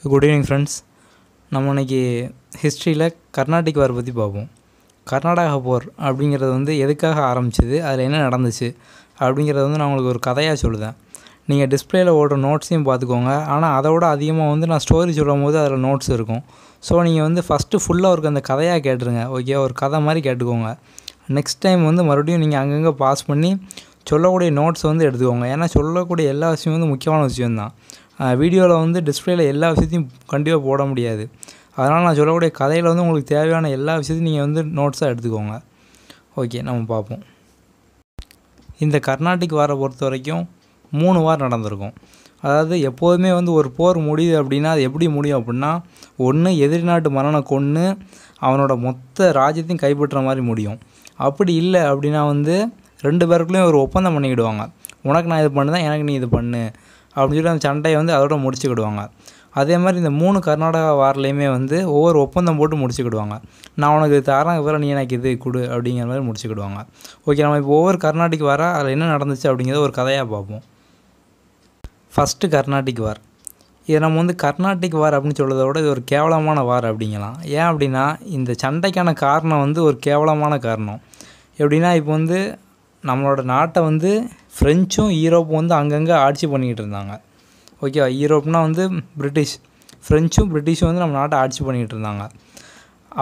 Good evening friends. நம்ம இன்னைக்கு ஹிஸ்டரியில் கர்நாடிக் வார் பற்றி பார்ப்போம். கர்நாடகா போர் அப்படிங்கிறது வந்து எதுக்காக ஆரம்பிச்சது, அதில் என்ன நடந்துச்சு அப்படிங்கிறத வந்து நான் உங்களுக்கு ஒரு கதையாக சொல்லுதேன். நீங்கள் டிஸ்பிளேயில் ஓடுற நோட்ஸையும் பார்த்துக்கோங்க. ஆனால் அதை விட அதிகமாக வந்து நான் ஸ்டோரி சொல்லும் போது அதில் நோட்ஸ் இருக்கும். ஸோ நீங்கள் வந்து ஃபஸ்ட்டு ஃபுல்லாக ஒரு அந்த கதையாக கேட்டுருங்க. ஓகே, ஒரு கதை மாதிரி கேட்டுக்கோங்க. நெக்ஸ்ட் டைம் வந்து மறுபடியும் நீங்கள் அங்கங்கே பாஸ் பண்ணி சொல்லக்கூடிய நோட்ஸ் வந்து எடுத்துக்கோங்க. ஏன்னா சொல்லக்கூடிய எல்லா விஷயமும் வந்து முக்கியமான விஷயம்தான். வீடியோவில் வந்து டிஸ்பிளேயில் எல்லா விஷயத்தையும் கண்டிப்பாக போட முடியாது. அதனால் நான் சொல்லக்கூடிய கதையில் வந்து உங்களுக்கு தேவையான எல்லா விஷயத்தையும் நீங்கள் வந்து நோட்ஸாக எடுத்துக்கோங்க. ஓகே, நம்ம பார்ப்போம். இந்த கர்நாடிக் வாரை பொறுத்த வரைக்கும் 3 வார் நடந்திருக்கும். அதாவது எப்போதுமே வந்து ஒரு போர் முடியுது அப்படின்னா அது எப்படி முடியும் அப்படின்னா, ஒன்று எதிரி நாட்டு மன்னனை கொன்று அவனோட மொத்த ராஜ்யத்தையும் கைப்பற்றுற மாதிரி முடியும். அப்படி இல்லை அப்படின்னா வந்து 2 பேருக்குள்ளேயும் ஒரு ஒப்பந்தம் பண்ணிக்கிடுவாங்க. உனக்கு நான் இது பண்ணுதான், எனக்கு நீ இது பண்ணு அப்படின்னு சொல்லி அந்த சண்டையை வந்து அதோட முடிச்சுக்கிடுவாங்க. அதே மாதிரி இந்த 3 கர்நாடகா வார்லேயுமே வந்து ஒவ்வொரு ஒப்பந்தம் போட்டு முடிச்சுக்கிடுவாங்க. நான் உனக்கு இது தரேன், இவரை நீ எனக்கு இது கொடு அப்படிங்கிற மாதிரி முடிச்சுக்கிடுவாங்க. ஓகே, நம்ம இப்போ ஒவ்வொரு கர்நாடிக் வார அதில் என்ன நடந்துச்சு அப்படிங்கிறத ஒரு கதையாக பார்ப்போம். ஃபஸ்ட்டு கர்நாடிக் வார். இதை நம்ம வந்து கர்நாடிக் வார் அப்படின்னு சொல்கிறத விட இது ஒரு கேவலமான வார் அப்படிங்கலாம். ஏன் அப்படின்னா இந்த சண்டைக்கான காரணம் வந்து ஒரு கேவலமான காரணம். எப்படின்னா இப்போ வந்து நம்மளோட நாட்டை வந்து ஃப்ரெஞ்சும் யூரோப்பும் வந்து அங்கங்கே ஆட்சி பண்ணிக்கிட்டு இருந்தாங்க. ஓகேவா, யூரோப்னால் வந்து பிரிட்டிஷ், ஃப்ரெஞ்சும் பிரிட்டிஷும் வந்து நம்ம நாட்டை ஆட்சி பண்ணிக்கிட்டு இருந்தாங்க.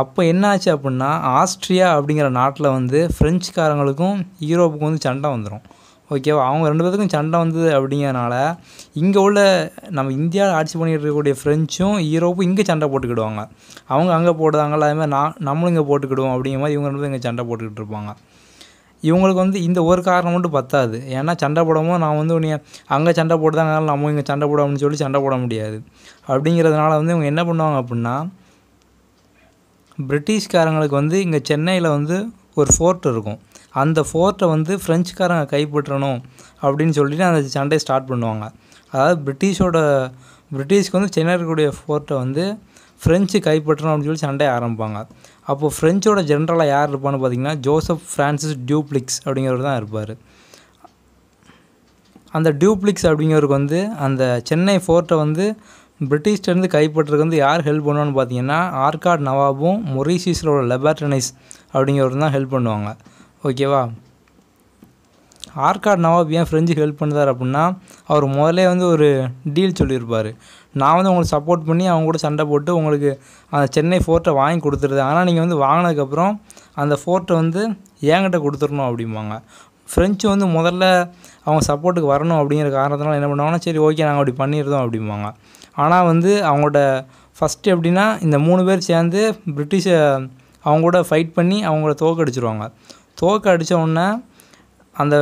அப்போ என்ன ஆச்சு அப்படின்னா ஆஸ்ட்ரியா அப்படிங்கிற நாட்டில் வந்து ஃப்ரெஞ்சுக்காரங்களுக்கும் யூரோப்புக்கும் வந்து சண்டை வந்துடும். ஓகேவா, அவங்க 2 பேருக்கும் சண்டை வந்தது அப்படிங்கிறனால இங்கே உள்ள நம்ம இந்தியாவில் ஆட்சி பண்ணிகிட்டு இருக்கக்கூடிய ஃப்ரெஞ்சும் யூரோப்பும் இங்கே சண்டை போட்டுக்கிடுவாங்க. அவங்க அங்கே போடுறாங்களா, அதேமாதிரி நம்மளும் இங்கே போட்டுக்கிடுவோம் அப்படிங்கிற மாதிரி இவங்க 2 பேரும் இங்கே சண்டை போட்டுக்கிட்டு இருப்பாங்க. இவங்களுக்கு வந்து இந்த ஒரு காரணம் மட்டும் பத்தாது. ஏன்னா சண்டை போடும்போது நான் வந்து உன்னை அங்கே சண்டை போடுதாங்க, நம்ம இங்கே சண்டை போட அப்படின்னு சொல்லி சண்டை போட முடியாது. அப்படிங்கிறதுனால வந்து இவங்க என்ன பண்ணுவாங்க அப்படின்னா, பிரிட்டிஷ்காரங்களுக்கு வந்து இங்கே சென்னையில் வந்து ஒரு ஃபோர்ட் இருக்கும். அந்த ஃபோர்ட்டை வந்து ஃப்ரெஞ்சுக்காரங்க கைப்பற்றணும் அப்படின்னு சொல்லிட்டு அந்த சண்டையை ஸ்டார்ட் பண்ணுவாங்க. அதாவது பிரிட்டிஷ்க்கு வந்து சென்னையில் இருக்கக்கூடிய ஃபோர்ட்டை வந்து ஃப்ரெஞ்சு கைப்பற்றணும் அப்படின்னு சொல்லி சண்டையை ஆரம்பிப்பாங்க. அப்போது ஃப்ரெஞ்சோட ஜென்ரலாக யார் இருப்பான்னு பார்த்தீங்கன்னா ஜோசப் ஃப்ரான்சிஸ் டியூப்ளிக்ஸ் அப்படிங்கிறவர் தான் இருப்பார். அந்த டியூப்ளிக்ஸ் அப்படிங்கிறவருக்கு வந்து அந்த சென்னை ஃபோர்ட்டை வந்து பிரிட்டிஷ்டேருந்து கைப்பற்றுறதுக்கு வந்து யார் ஹெல்ப் பண்ணுவான்னு பார்த்தீங்கன்னா ஆர்காட் நவாபும் மொரீஷியஸில் உள்ள லெபர்டனைஸ் அப்படிங்கிறவர் தான் ஹெல்ப் பண்ணுவாங்க. ஓகேவா, ஆர்காட் நவாப் ஏன் ஃப்ரெஞ்சுக்கு ஹெல்ப் பண்ணுறார் அப்படின்னா அவர் முதலே வந்து ஒரு டீல் சொல்லியிருப்பார். நான் வந்து உங்களுக்கு சப்போர்ட் பண்ணி அவங்க கூட சண்டை போட்டு உங்களுக்கு அந்த சென்னை ஃபோர்ட்டை வாங்கி கொடுத்துருது, ஆனால் நீங்கள் வந்து வாங்கினதுக்கப்புறம் அந்த ஃபோர்ட்டை வந்து என்கிட்ட கொடுத்துடணும் அப்படிம்பாங்க. ஃப்ரெஞ்சு வந்து முதல்ல அவங்க சப்போர்ட்டுக்கு வரணும் அப்படிங்கிற காரணத்தினால என்ன பண்ணுவாங்கன்னா, சரி ஓகே நாங்கள் அப்படி பண்ணிடுறோம் அப்படிம்பாங்க. ஆனால் வந்து அவங்களோட ஃபஸ்ட்டு எப்படின்னா இந்த 3 பேர் சேர்ந்து பிரிட்டிஷை அவங்க கூட ஃபைட் பண்ணி அவங்கள தோக்கடிச்சிருவாங்க. தோக்கடித்த உடனே அந்த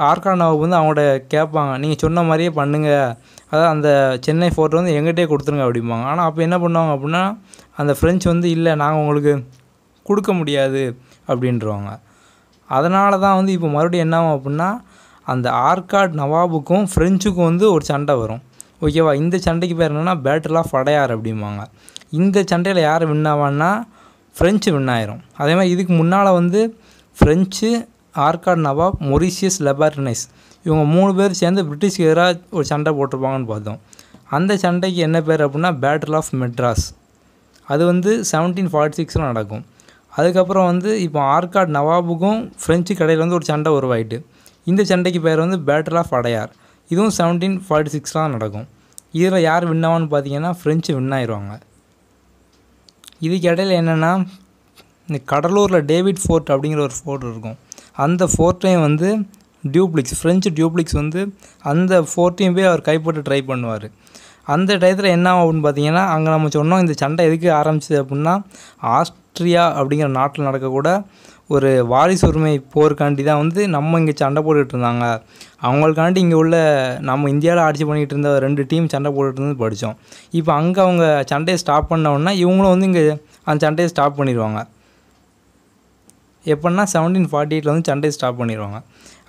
ஆர்காட் நவாப் வந்து அவங்கள்ட்ட கேட்பாங்க, நீங்கள் சொன்ன மாதிரியே பண்ணுங்கள், அதாவது அந்த சென்னை ஃபோர்ட்டை வந்து எங்கிட்டே கொடுத்துருங்க அப்படிம்பாங்க. ஆனால் அப்போ என்ன பண்ணுவாங்க அப்படின்னா அந்த ஃப்ரெஞ்சு வந்து இல்லை நாங்கள் உங்களுக்கு கொடுக்க முடியாது அப்படின்றவாங்க. அதனால தான் வந்து இப்போ மறுபடியும் என்ன ஆகும் அப்படின்னா அந்த ஆர்காட் நவாபுக்கும் ஃப்ரெஞ்சுக்கும் வந்து ஒரு சண்டை வரும். ஓகேவா, இந்த சண்டைக்கு பேர் என்னென்னா பேட்டில் ஆஃப் அடையார் அப்படிம்பாங்க. இந்த சண்டையில் யார் வின் ஆவான்னா ஃப்ரெஞ்சு வின் ஆயிரும். அதே மாதிரி இதுக்கு முன்னால் வந்து ஃப்ரெஞ்சு, ஆர்காட் நவாப், மொரீஷியஸ், லெபர்டனைஸ் இவங்க 3 பேர் சேர்ந்து பிரிட்டிஷ்க்கு எதிராக ஒரு சண்டை போட்டிருப்பாங்கன்னு பார்த்தோம். அந்த சண்டைக்கு என்ன பேர் அப்படின்னா பேட்டில் ஆஃப் மெட்ராஸ். அது வந்து 1746 நடக்கும். அதுக்கப்புறம் வந்து இப்போ ஆர்காட் நவாபுக்கும் ஃப்ரெஞ்சு கடையில் வந்து ஒரு சண்டை உருவாயிட்டு இந்த சண்டைக்கு பேர் வந்து பேட்டில் ஆஃப் அடையார். இதுவும் 1746 நடக்கும். இதில் யார் வின் ஆவான்னு பார்த்தீங்கன்னா ஃப்ரெஞ்சு வின் ஆயிடுவாங்க. இதுக்கு இடையில் என்னென்னா இந்த கடலூரில் டேவிட் ஃபோர்ட் அப்படிங்கிற ஒரு ஃபோர்ட் இருக்கும். அந்த ஃபோர்ட்டையும் வந்து ஃப்ரெஞ்சு டியூப்ளிக்ஸ் வந்து அந்த ஃபோர்ட்டையும் போய் அவர் கைப்பற்ற ட்ரை பண்ணுவார். அந்த டயத்தில் என்ன ஆகும் அப்படின்னு பார்த்தீங்கன்னா அங்கே நம்ம சொன்னோம் இந்த சண்டை எதுக்கு ஆரம்பிச்சது அப்படின்னா ஆஸ்ட்ரியா அப்படிங்கிற நாட்டில் நடக்கக்கூட ஒரு வாரிசு உரிமை போருக்காண்டி தான் வந்து நம்ம இங்கே சண்டை போட்டுக்கிட்டு இருந்தாங்க. அவங்களுக்காண்டி இங்கே உள்ள நம்ம இந்தியாவில் ஆட்சி பண்ணிக்கிட்டு இருந்த 2 டீம் சண்டை போட்டுட்டு இருந்து படித்தோம். இப்போ அங்கே அவங்க சண்டையை ஸ்டாப் பண்ணோன்னா இவங்களும் வந்து இங்கே அந்த சண்டையை ஸ்டாப் பண்ணிடுவாங்க. எப்படின்னா 1748 வந்து சண்டையை ஸ்டாப் பண்ணிடுவாங்க.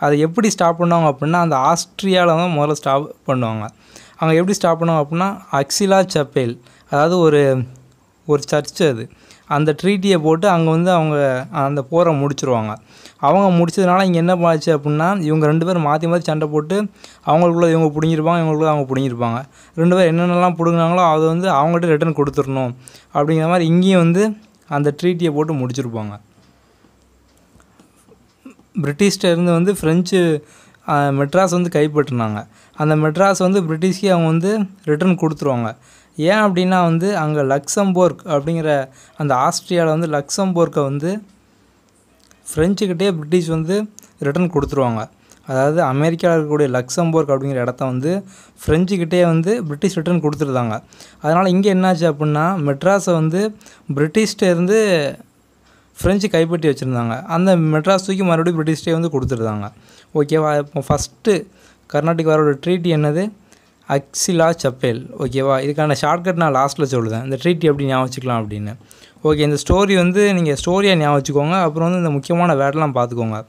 அதை எப்படி ஸ்டாப் பண்ணுவாங்க அப்படின்னா அந்த ஆஸ்ட்ரியாவில் தான் முதல்ல ஸ்டாப் பண்ணுவாங்க. அங்கே எப்படி ஸ்டாப் பண்ணுவாங்க அப்படின்னா அக்ஸிலா சப்பேல், அதாவது ஒரு சர்ச்சு, அது அந்த ட்ரீட்டியை போட்டு அங்கே வந்து அவங்க அந்த போரை முடிச்சிருவாங்க. அவங்க முடிச்சதுனால இங்கே என்ன ஆச்சு அப்படின்னா இவங்க 2 பேரும் மாற்றி மாற்றி சண்டை போட்டு அவங்களுக்குள்ள இவங்க பிடுங்கிருப்பாங்க, இவங்களுக்குள்ள அவங்க பிடுங்கிருப்பாங்க. 2 பேர் என்னென்னலாம் பிடுங்கினாங்களோ அதை வந்து அவங்கள்ட்ட ரிட்டர்ன் கொடுத்துடணும் அப்படிங்கிற மாதிரி இங்கேயும் வந்து அந்த ட்ரீட்டியை போட்டு முடிச்சிருப்பாங்க. பிரிட்டிஷ்ட இருந்து வந்து ஃப்ரெஞ்சு மெட்ராஸ் வந்து கைப்பற்றினாங்க. அந்த மெட்ராஸ் வந்து பிரிட்டிஷ்கே அவங்க வந்து ரிட்டர்ன் கொடுத்துருவாங்க. ஏன் அப்படின்னா வந்து அங்கே லக்சம்பர்க் அப்படிங்கிற அந்த ஆஸ்ட்ரியாவில் வந்து லக்சம்பர்க்கை வந்து ஃப்ரெஞ்சுக்கிட்டே பிரிட்டிஷ் வந்து ரிட்டர்ன் கொடுத்துருவாங்க. அதாவது அமெரிக்காவில் இருக்கக்கூடிய லக்சம்பர்க் அப்படிங்கிற இடத்த வந்து ஃப்ரெஞ்சுக்கிட்டே வந்து பிரிட்டிஷ் ரிட்டர்ன் கொடுத்துருந்தாங்க. அதனால் இங்கே என்னாச்சு அப்படின்னா மெட்ராஸை வந்து பிரிட்டிஷ்ட இருந்து ஃப்ரெஞ்சு கைப்பற்றி வச்சுருந்தாங்க. அந்த மெட்ராஸ் தூக்கி மறுபடியும் பிரிட்டிஷ்டே வந்து கொடுத்துருந்தாங்க. ஓகேவா? இப்போ ஃபஸ்ட்டு கர்நாடிக் வாரோட ட்ரீட்டி என்னது? அக்ஸிலா சப்பேல். ஓகேவா? இதுக்கான ஷார்ட்கட் நான் லாஸ்ட்டில் சொல்லுவேன், இந்த ட்ரீட்டி எப்படி ஞாபகம் வச்சுக்கலாம் அப்படின்னு. ஓகே, இந்த ஸ்டோரி வந்து நீங்கள் ஸ்டோரியாக ஞாபகம் வச்சுக்கோங்க. அப்புறம் வந்து இந்த முக்கியமான வேர்டெலாம் பார்த்துக்கோங்க.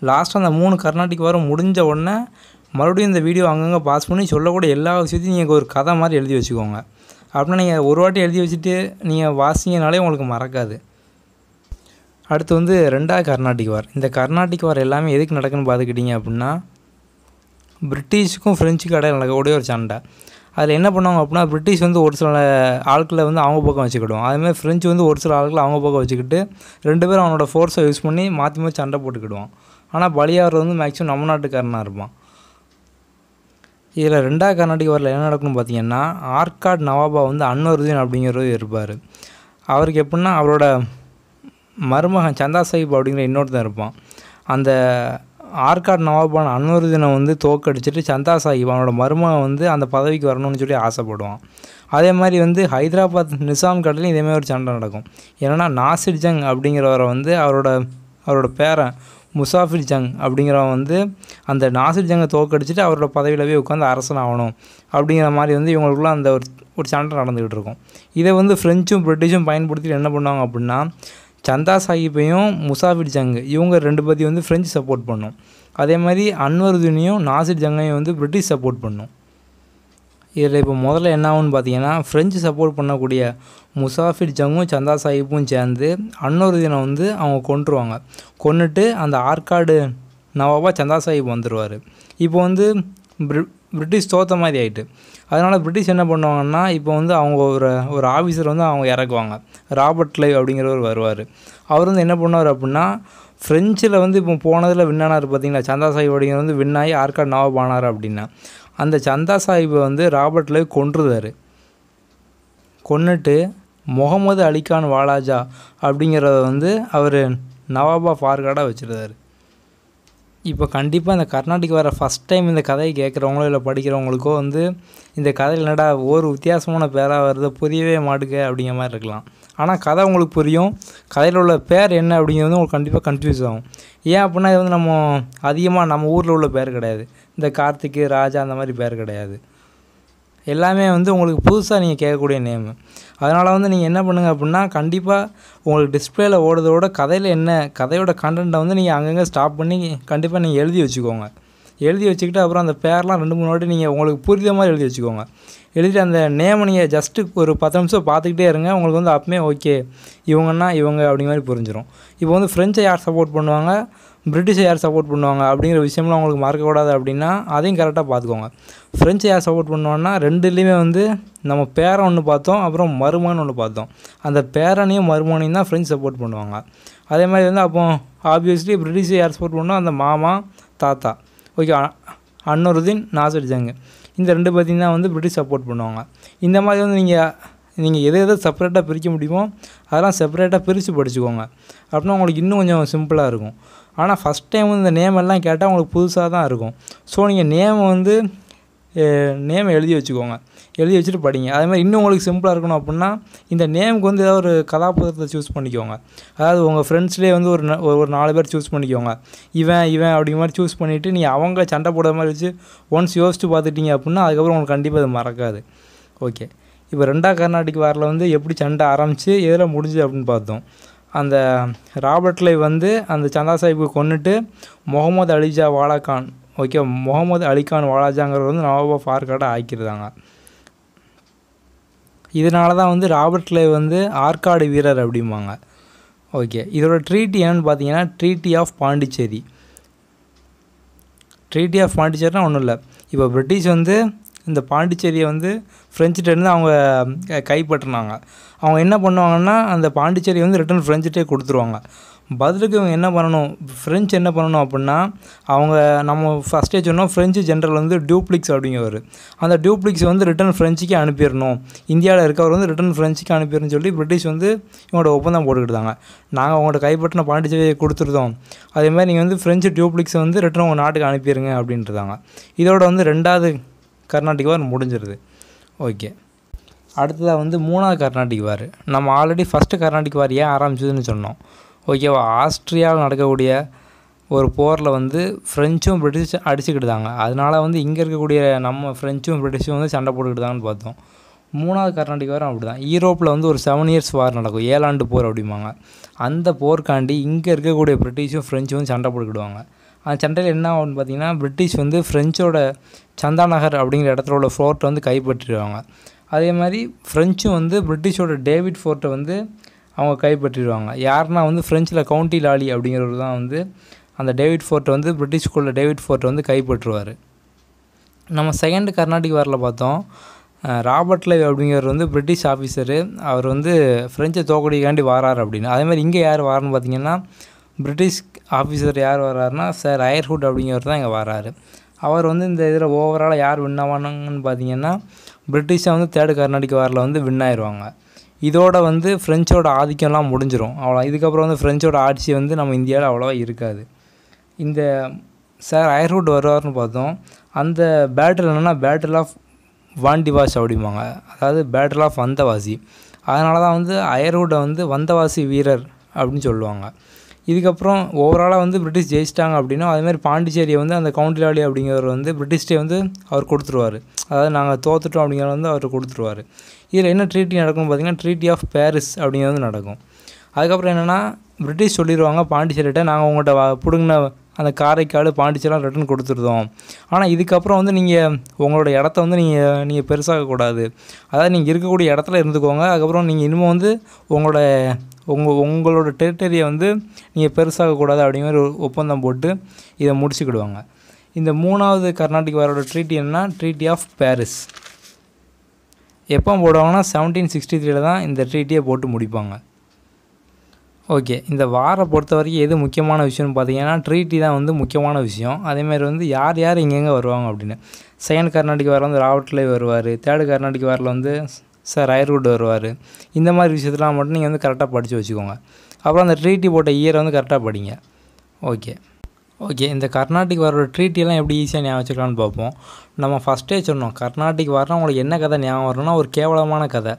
லாஸ்ட்டாக அந்த 3 கர்நாடிக் வாரம் முடிஞ்ச உடனே மறுபடியும் இந்த வீடியோ அங்கங்கே பாஸ் பண்ணி சொல்லக்கூடிய எல்லா விஷயத்தையும் நீங்கள் ஒரு கதை மாதிரி எழுதி வச்சுக்கோங்க. அப்படின்னா நீங்கள் ஒரு வாட்டி எழுதி வச்சுட்டு நீங்கள் வாசிங்கனாலே உங்களுக்கு மறக்காது. அடுத்து வந்து 2வது கர்நாடிக் வார். இந்த கர்நாடிக் வார் எல்லாமே எதுக்கு நடக்குன்னு பார்த்துக்கிட்டிங்க அப்படின்னா பிரிட்டிஷுக்கும் ஃப்ரெஞ்சுக்கும் இடையில நடக்கக்கூடிய ஒரு சண்டை. அதில் என்ன பண்ணுவாங்க அப்படின்னா பிரிட்டிஷ் வந்து ஒரு சில ஆட்களை வந்து அவங்க பக்கம் வச்சுக்கிடுவோம். அதேமாதிரி ஃப்ரெஞ்சு வந்து ஒரு சில ஆட்களை அவங்க பக்கம் வச்சுக்கிட்டு 2 பேரும் அவனோட ஃபோர்ஸை யூஸ் பண்ணி மாற்றி மாற்றி சண்டை போட்டுக்கிடுவான். ஆனால் பலியாகிறது வந்து மேக்ஸிமம் நம்ம நாட்டுக்காரனாக இருப்பான். இதில் 2வது கர்நாடிக் வாரில் என்ன நடக்குன்னு பார்த்தீங்கன்னா ஆர்காட் நவாபா வந்து அன்வருதீன் அப்படிங்கிறது இருப்பார். அவருக்கு எப்படின்னா அவரோட மருமகன் சந்தா சாஹிப் அப்படிங்கிற இன்னொருத்தன் இருப்பான். அந்த ஆர்காட் நவாபான அன்வருதீனை வந்து தோக்கடிச்சிட்டு சந்தா சாஹிப் அவனோட மருமகன் வந்து அந்த பதவிக்கு வரணும்னு சொல்லி ஆசைப்படுவான். அதே மாதிரி வந்து ஹைதராபாத் நிசாம் கட்லையும் இதேமாதிரி ஒரு சண்டை நடக்கும். ஏன்னா நாசிர் ஜங் அப்படிங்கிறவரை வந்து அவரோட பேரன் முசாஃபிர் ஜங் அப்படிங்கிறவன் வந்து அந்த நாசிர் ஜங்கை தோக்கடிச்சிட்டு அவரோட பதவியில் போய் உட்காந்து அரசன் ஆகணும் அப்படிங்கிற மாதிரி வந்து இவங்களுக்குள்ள அந்த ஒரு சண்டை நடந்துக்கிட்டு இருக்கும். இதை வந்து ஃப்ரெஞ்சும் பிரிட்டிஷும் பயன்படுத்திட்டு என்ன பண்ணுவாங்க அப்படின்னா சந்தா சாஹிப்பையும் முசாஃபிர் ஜங் இவங்க 2 பேரையும் வந்து ஃப்ரெஞ்சு சப்போர்ட் பண்ணும். அதே மாதிரி அன்வருதீனையும் நாசிர் ஜங்கையும் வந்து பிரிட்டிஷ் சப்போர்ட் பண்ணும். இதில் இப்போ முதல்ல என்ன ஆகும்னு பார்த்தீங்கன்னா ஃப்ரெஞ்சு சப்போர்ட் பண்ணக்கூடிய முசாஃபிர் ஜங்கும் சந்தா சாஹிப்பும் சேர்ந்து அன்வருதீனை வந்து அவங்க கொன்றுவாங்க. கொன்னுட்டு அந்த ஆர்காடு நவாபா சந்தா சாஹிப் வந்துடுவார். இப்போ வந்து பிரிட்டிஷ் தோற்ற மாதிரி ஆகிட்டு. அதனால் பிரிட்டிஷ் என்ன பண்ணுவாங்கன்னா இப்போ வந்து அவங்க ஒரு ஆஃபீஸர் வந்து அவங்க இறக்குவாங்க. ராபர்ட் கிளைவ் அப்படிங்கிறவர் வருவார். அவர் வந்து என்ன பண்ணுவார் அப்படின்னா ஃப்ரெஞ்சில் வந்து இப்போ போனதில் வின்னானார் பார்த்தீங்களா, சந்தா சாஹிப் அப்படிங்கிற வந்து வின்னாகி ஆர்காட் நவாப் ஆனார் அப்படின்னா அந்த சந்தா சாஹிப்பை வந்து ராபர்ட் கிளைவ் கொன்றுதார். கொன்னுட்டு முகமது அலிகான் வாலாஜா அப்படிங்கிறத வந்து அவர் நவாபா ஃபார்காடாக வச்சுருந்தார். இப்போ கண்டிப்பாக இந்த கர்நாடிக் வர ஃபஸ்ட் டைம் இந்த கதையை கேட்குறவங்களோ இல்லை படிக்கிறவங்களுக்கோ வந்து இந்த கதையில் என்னடா ஒரு வித்தியாசமான பேராக வருது புரியவே மாட்டுக்க அப்படிங்கிற மாதிரி இருக்கலாம். ஆனால் கதை உங்களுக்கு புரியும். கதையில் உள்ள பேர் என்ன அப்படிங்கிறது உங்களுக்கு கண்டிப்பாக கன்ஃபியூஸ் ஆகும். ஏன் அப்படின்னா இது வந்து நம்ம அதிகமாக நம்ம ஊரில் உள்ள பேர் கிடையாது. இந்த கார்த்திக்கு ராஜா அந்த மாதிரி பேர் கிடையாது. எல்லாமே வந்து உங்களுக்கு புதுசாக நீங்கள் கேட்கக்கூடிய நேமு. அதனால் வந்து நீங்கள் என்ன பண்ணுங்கள் அப்படின்னா கண்டிப்பாக உங்களுக்கு டிஸ்பிளேயில் ஓடுறதோட கதையில் என்ன கதையோட கண்டென்ட்டை வந்து நீங்கள் அங்கங்கே ஸ்டாப் பண்ணி கண்டிப்பாக நீங்கள் எழுதி வச்சுக்கோங்க. எழுதி வச்சுக்கிட்டு அப்புறம் அந்த பேர்லாம் 2-3 வாட்டி நீங்கள் உங்களுக்கு புரியுற மாதிரி எழுதி வச்சுக்கோங்க. எழுதிட்டு அந்த நேமை நீங்கள் ஜஸ்ட்டு ஒரு 10 நிமிஷம் பார்த்துக்கிட்டே இருங்க. உங்களுக்கு வந்து அப்பமே ஓகே இவங்கன்னா இவங்க அப்படிங்கிற மாதிரி புரிஞ்சிடும். இப்போ வந்து ஃப்ரெஞ்சை யார் சப்போர்ட் பண்ணுவாங்க, பிரிட்டிஷை யார் சப்போர்ட் பண்ணுவாங்க அப்படிங்கிற விஷயம்லாம் உங்களுக்கு மறக்கக்கூடாது அப்படின்னா அதையும் கரெக்டாக பார்த்துக்கோங்க. ஃப்ரெஞ்சை யார் சப்போர்ட் பண்ணுவாங்கன்னா 2லேயுமே வந்து நம்ம பேரன் ஒன்று பார்த்தோம், அப்புறம் மருமகன் ஒன்று பார்த்தோம். அந்த பேரனையும் மருமகனையும் தான் ஃப்ரெஞ்சு சப்போர்ட் பண்ணுவாங்க. அதே மாதிரி வந்து அப்போ ஆப்வியஸ்லி பிரிட்டிஷை யார் சப்போர்ட் பண்ணுவோம், அந்த மாமா தாத்தா. ஓகே, அன்வருதீன் நாசிர் ஜங் இந்த 2 பார்த்திங்கன்னா வந்து பிரிட்டிஷ் சப்போர்ட் பண்ணுவாங்க. இந்த மாதிரி வந்து நீங்கள் எதை செப்பரேட்டாக பிரிக்க முடியுமோ அதெல்லாம் செப்பரேட்டாக பிரித்து படிச்சுக்கோங்க. அப்படின்னா உங்களுக்கு இன்னும் கொஞ்சம் சிம்பிளாக இருக்கும். ஆனால் ஃபஸ்ட் டைம் இந்த நேம் எல்லாம் கேட்டால் உங்களுக்கு புதுசாக தான் இருக்கும். ஸோ நீங்கள் நேமை எழுதி வச்சுக்கோங்க. எழுதி வச்சுட்டு படிங்க. அதே மாதிரி இன்னும் உங்களுக்கு சிம்பிளாக இருக்கணும் அப்படின்னா இந்த நேமுக்கு வந்து ஏதாவது ஒரு கதாபாத்திரத்தை சூஸ் பண்ணிக்கோங்க. அதாவது உங்கள் ஃப்ரெண்ட்ஸ்லேயே வந்து ஒரு 4 பேர் சூஸ் பண்ணிக்கோங்க. இவன் அப்படிங்கிற மாதிரி சூஸ் பண்ணிவிட்டு நீங்கள் அவங்க சண்டை போடுற மாதிரி வச்சு ஒன்ஸ் யோசித்து பார்த்துட்டிங்க அப்படின்னா அதுக்கப்புறம் உங்களுக்கு கண்டிப்பாக அது மறக்காது. ஓகே, இப்போ 2வது கர்நாடிக் வாரில் வந்து எப்படி சண்டை ஆரம்பித்து எதில் முடிஞ்சு அப்படின்னு பார்த்தோம். அந்த ராபர்ட் கிளைவ் வந்து அந்த சந்தா சாஹிப்பை கொன்னுட்டு முகமது அலிஜா வாலாகான் முகமது அலிகான் வாலாஜாங்கிறது வந்து நவாபா ஃபார்காடாக ஆக்கியிருந்தாங்க. இதனால தான் வந்து ராபர்ட் கிளைவ் வந்து ஆற்காடு வீரர் அப்படிம்பாங்க. ஓகே, இதோட ட்ரீட்டி என்னென்னு பார்த்தீங்கன்னா treaty of Pondicherry. Treaty of பாண்டிச்சேரினா ஒன்றும் இல்லை, இப்போ பிரிட்டிஷ் வந்து இந்த பாண்டிச்சேரியை வந்து ஃப்ரெஞ்சுட்டேருந்து அவங்க கைப்பற்றினாங்க. அவங்க என்ன பண்ணுவாங்கன்னா அந்த பாண்டிச்சேரி வந்து ரிட்டன் ஃப்ரெஞ்சுட்டே கொடுத்துருவாங்க. பதிலுக்கு இவங்க என்ன பண்ணணும், ஃப்ரெஞ்சு என்ன பண்ணணும் அப்படின்னா, அவங்க நம்ம ஃபஸ்ட்டே சொன்னோம் ஃப்ரெஞ்சு ஜென்ரல் வந்து டியூப்ளிக்ஸ் அப்படிங்கிறவர், அந்த டியூப்ளிக்ஸ் வந்து ரிட்டன் ஃப்ரெஞ்சுக்கு அனுப்பிடணும், இந்தியாவில் இருக்கவர் வந்து ரிட்டன் ஃப்ரெஞ்சுக்கு அனுப்பிடணும்னு சொல்லி பிரிட்டிஷ் வந்து இவங்களோட ஒப்பந்தம் போட்டுக்கிட்டாங்க. நாங்கள் அவங்கள்ட்ட கைப்பற்றின பாண்டிச்சேரியை கொடுத்துருந்தோம், அதேமாதிரி நீங்கள் வந்து ஃப்ரெஞ்சு டியூப்ளிக்ஸை வந்து ரிட்டன் உங்கள் நாட்டுக்கு அனுப்பிடுங்க அப்படின்ட்டுருந்தாங்க. இதோட வந்து 2வது கர்நாடிக் வார் முடிஞ்சிருது. ஓகே, அடுத்ததாக வந்து 3வது கர்நாடிக் வார். நம்ம ஆல்ரெடி ஃபஸ்ட்டு கர்நாடிக் வார் ஏன் ஆரம்பிச்சதுன்னு சொன்னோம். ஓகேவா, ஆஸ்ட்ரியாவில் நடக்கக்கூடிய ஒரு போரில் வந்து ஃப்ரெஞ்சும் பிரிட்டிஷ் அடிச்சுக்கிட்டுதாங்க. அதனால் வந்து இங்கே இருக்கக்கூடிய நம்ம ஃப்ரெஞ்சும் பிரிட்டிஷும் வந்து சண்டை போட்டுக்கிட்டுதாங்கன்னு பார்த்தோம். 3வது கர்நாடிக் வாரம் அப்படி தான். யூரோப்பில் வந்து ஒரு 7 இயர்ஸ் வார் நடக்கும், 7 ஆண்டு போர் அப்படிம்பாங்க. அந்த போர்க்காண்டி இங்கே இருக்கக்கூடிய பிரிட்டிஷும் ஃப்ரெஞ்சும் வந்து சண்டை போட்டுக்கிடுவாங்க. அந்த சண்டையில் என்ன ஆகும்னு பார்த்தீங்கன்னா, பிரிட்டிஷ் வந்து ஃப்ரெஞ்சோட சந்தா நகர் அப்படிங்கிற இடத்துல உள்ள ஃபோர்ட்டை வந்து கைப்பற்றிடுவாங்க. அதே மாதிரி ஃப்ரெஞ்சும் வந்து பிரிட்டிஷோட டேவிட் ஃபோர்ட்டை வந்து அவங்க கைப்பற்றிடுவாங்க. யாருன்னா வந்து ஃப்ரெஞ்சில் கவுண்டி லாலி அப்படிங்கிறவர் தான் வந்து அந்த டேவிட் ஃபோர்ட்டை வந்து பிரிட்டிஷ்குள்ள டேவிட் ஃபோர்ட்டை வந்து கைப்பற்றுவார். நம்ம 2nd கர்நாடிக் வாரில் பார்த்தோம், ராபர்ட் லைவ் அப்படிங்கிறவர் வந்து பிரிட்டிஷ் ஆஃபீஸரு, அவர் வந்து ஃப்ரெஞ்சை தோக்கடிக்காண்டி வாரார் அப்படின்னு. அதேமாதிரி இங்கே யார் வாரான்னு பார்த்தீங்கன்னா, பிரிட்டிஷ் ஆஃபீஸர் யார் வர்றாருன்னா சார் ஐயர்ஹுட் அப்படிங்கிறவர் தான் இங்கே வராரு. அவர் வந்து இந்த இதில் ஓவராலாக யார் வின் ஆவானுங்கன்னு பார்த்தீங்கன்னா, பிரிட்டிஷை வந்து 3rd கர்நாடிக் வாரில் வந்து வின் ஆயிடுவாங்க. இதோட வந்து ஃப்ரெஞ்சோட ஆதிக்கம்லாம் முடிஞ்சிடும். அவ்வளோ இதுக்கப்புறம் வந்து ஃப்ரெஞ்சோட ஆட்சி வந்து நம்ம இந்தியாவில் அவ்வளோவா இருக்காது. இந்த சார் ஐயர்ஹுட் வருவார்னு பார்த்தோம். அந்த பேட்டில் என்னென்னா பேட்டில் ஆஃப் வாண்டிவாஷ் அப்படிம்பாங்க, அதாவது பேட்டில் ஆஃப் வந்தவாசி. அதனால தான் வந்து ஐயர்ஹுட்டை வந்து வந்தவாசி வீரர் அப்படின்னு சொல்லுவாங்க. இதுக்கப்புறம் ஓவராலாக வந்து பிரிட்டிஷ் ஜெயிச்சிட்டாங்க அப்படின்னா, அதுமாதிரி பாண்டிச்சேரியை வந்து அந்த கவுண்டி லாலி அப்படிங்கிறவர் வந்து பிரிட்டிஷ்டே வந்து அவர் கொடுத்துருவார். அதாவது நாங்கள் தோத்துட்டோம் அப்படிங்கிறத வந்து அவர் கொடுத்துருவார். இதில் என்ன ட்ரீட்டி நடக்கும்னு பார்த்தீங்கன்னா ட்ரீட்டி ஆஃப் பாரிஸ் அப்படிங்கிறது நடக்கும். அதுக்கப்புறம் என்னென்னா பிரிட்டிஷ் சொல்லிடுவாங்க பாண்டிச்சேரிகிட்ட, நாங்கள் உங்கள்கிட்ட பிடுங்கின அந்த காரைக்கால் பாண்டிச்சேரிலாம் ரிட்டன் கொடுத்துருந்தோம், ஆனால் இதுக்கப்புறம் வந்து நீங்கள் உங்களோட இடத்த வந்து நீங்கள் பெருசாகக்கூடாது, அதாவது நீங்கள் இருக்கக்கூடிய இடத்துல இருந்துக்கோங்க, அதுக்கப்புறம் நீங்கள் இன்னமும் வந்து உங்களோட டெரிட்டரியை வந்து நீங்கள் பெருசாகக்கூடாது அப்படிங்கிற ஒரு ஒப்பந்தம் போட்டு இதை முடிச்சுக்கிடுவாங்க. இந்த 3வது கர்நாடிக் வாரோட ட்ரீட்டி என்னன்னா ட்ரீட்டி ஆஃப் பாரிஸ். எப்போ போடுவாங்கன்னா 1763 தான் இந்த ட்ரீட்டியை போட்டு முடிப்பாங்க. ஓகே, இந்த வாரை பொறுத்த வரைக்கும் எது முக்கியமான விஷயம்னு பார்த்தீங்கன்னா ட்ரீட்டி தான் வந்து முக்கியமான விஷயம். அதேமாதிரி வந்து யார் யார் எங்கெங்கே வருவாங்க அப்படின்னு. 2nd கர்நாடிக் வாரில் வந்து ராபர்ட் லைவ் வருவார், 3rd கர்நாடிக் வாரில் வந்து சார் ஐயர்ஹுட் வருவார். இந்த மாதிரி விஷயத்தெலாம் மட்டும் நீங்கள் வந்து கரெக்டாக படித்து வச்சுக்கோங்க. அப்புறம் அந்த ட்ரீட்டி போட்ட இயரை வந்து கரெக்டாக படிங்க. ஓகே, இந்த கர்நாடிக் வாரோட ட்ரீட்டியெல்லாம் எப்படி ஈஸியாக ஞாபகம் வச்சுக்கலான்னு பார்ப்போம். நம்ம ஃபஸ்ட்டே சொன்னோம், கர்நாடிக் வார்னால் உங்களுக்கு என்ன கதை ஞாபகம் வரணும்னா ஒரு கேவலமான கதை.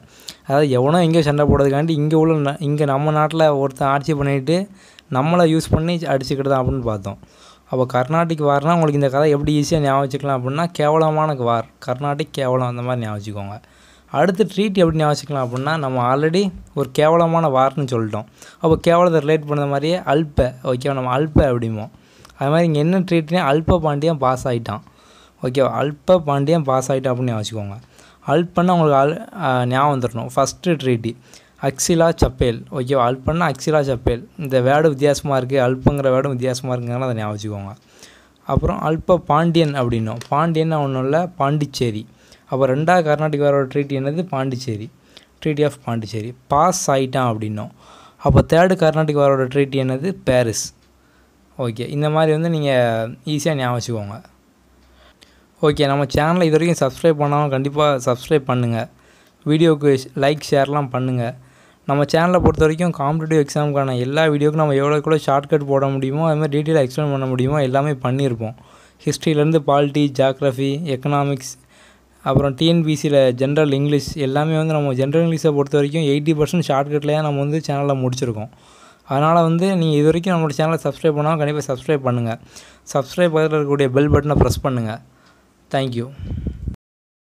அதாவது எவனோ எங்கேயோ சண்டை போடுறதுக்காண்டி இங்கே நம்ம நாட்டில் ஒருத்தன் ஆட்சி பண்ணிவிட்டு நம்மளை யூஸ் பண்ணி அடிச்சுக்கிட்டு அப்படின்னு பார்த்தோம். அப்போ கர்நாடிக் வார்னால் உங்களுக்கு இந்த கதை எப்படி ஈஸியாக ஞாபகம் வச்சுக்கலாம் அப்படின்னா கேவலமான வார், கர்நாடிக் கேவலம், அந்த மாதிரி ஞாபகம் வச்சுக்கோங்க. அடுத்து ட்ரீட்டி எப்படி ஞாபகம் வச்சுக்கலாம் அப்படின்னா, நம்ம ஆல்ரெடி ஒரு கேவலமான வார்னு சொல்லிட்டோம். அப்போ கேவலத்தை ரிலேட் பண்ண மாதிரியே அல்பை, ஓகேவா, நம்ம அல்பை அப்படிமோ. அது மாதிரி இங்கே என்ன ட்ரீட்னா அல்ப பாண்டியன் பாஸ் ஆகிட்டான், ஓகேவா, அல்ப பாண்டியன் பாஸ் ஆகிட்டான் அப்படின்னு வச்சுக்கோங்க. அல்பன்னா உங்களுக்கு ஞாபகம் வந்துடணும். ஃபஸ்ட்டு ட்ரீட்டி அக்ஸிலா சப்பேல், ஓகேவா, அல்பன்னா அக்ஸிலா சப்பேல். இந்த வேர்டு வித்தியாசமாக இருக்குது, அல்பங்கிற வேர்டும் வித்தியாசமாக இருக்குங்கிறத அதை ஞாபகம் வச்சுக்கோங்க. அப்புறம் அல்ப பாண்டியன் அப்படின்னும், பாண்டியன்னா ஒன்றும் இல்லை பாண்டிச்சேரி. அப்போ 2வது கர்நாடிக் வாரோட ட்ரீட்டி என்னது Pondicherry, treaty of Pondicherry. Pass ஆகிட்டான் அப்படின்னோம். அப்போ 3rd கர்நாடிக் வாரோட ட்ரீட்டி என்னது பாரிஸ். ஓகே, இந்த மாதிரி வந்து நீங்கள் ஈஸியாக ஞாபகம் வச்சுக்கோங்க. ஓகே, நம்ம சேனலை இது வரைக்கும் சப்ஸ்கிரைப் பண்ணாமல் கண்டிப்பாக சப்ஸ்கிரைப் பண்ணுங்கள். வீடியோவுக்கு லைக் ஷேர்லாம் பண்ணுங்கள். நம்ம சேனலை பொறுத்த வரைக்கும் காம்படிட்டிவ் எக்ஸாமுக்கான எல்லா வீடியோக்கும் நம்ம எவ்வளோக்குள்ள ஷார்ட்கட் போட முடியுமோ அதுமாதிரி டீட்டெயிலாக எக்ஸ்பிளைன் பண்ண முடியுமோ எல்லாமே பண்ணியிருப்போம். ஹிஸ்ட்ரியிலேருந்து பாலிட்டி, ஜியாகிரஃபி, எக்கனாமிக்ஸ், அப்புறம் டிஎன்பிசியில் ஜென்ரல் இங்கிலீஷ் எல்லாமே வந்து நம்ம ஜென்ரல் இங்கிலீஷை பொறுத்த வரைக்கும் 80% ஷார்ட்கட்லேயே நம்ம வந்து சேனலில் முடிச்சிருக்கோம். அதனால் வந்து நீங்கள் இது வரைக்கும் நம்மளோட சேனலை சப்ஸ்கிரைப் பண்ணால் கண்டிப்பாக சப்ஸ்கிரைப் பண்ணுங்கள். சப்ஸ்கிரைப் பக்கத்தில் இருக்கக்கூடிய பெல் பட்டனை ப்ரெஸ் பண்ணுங்கள். தேங்க்யூ.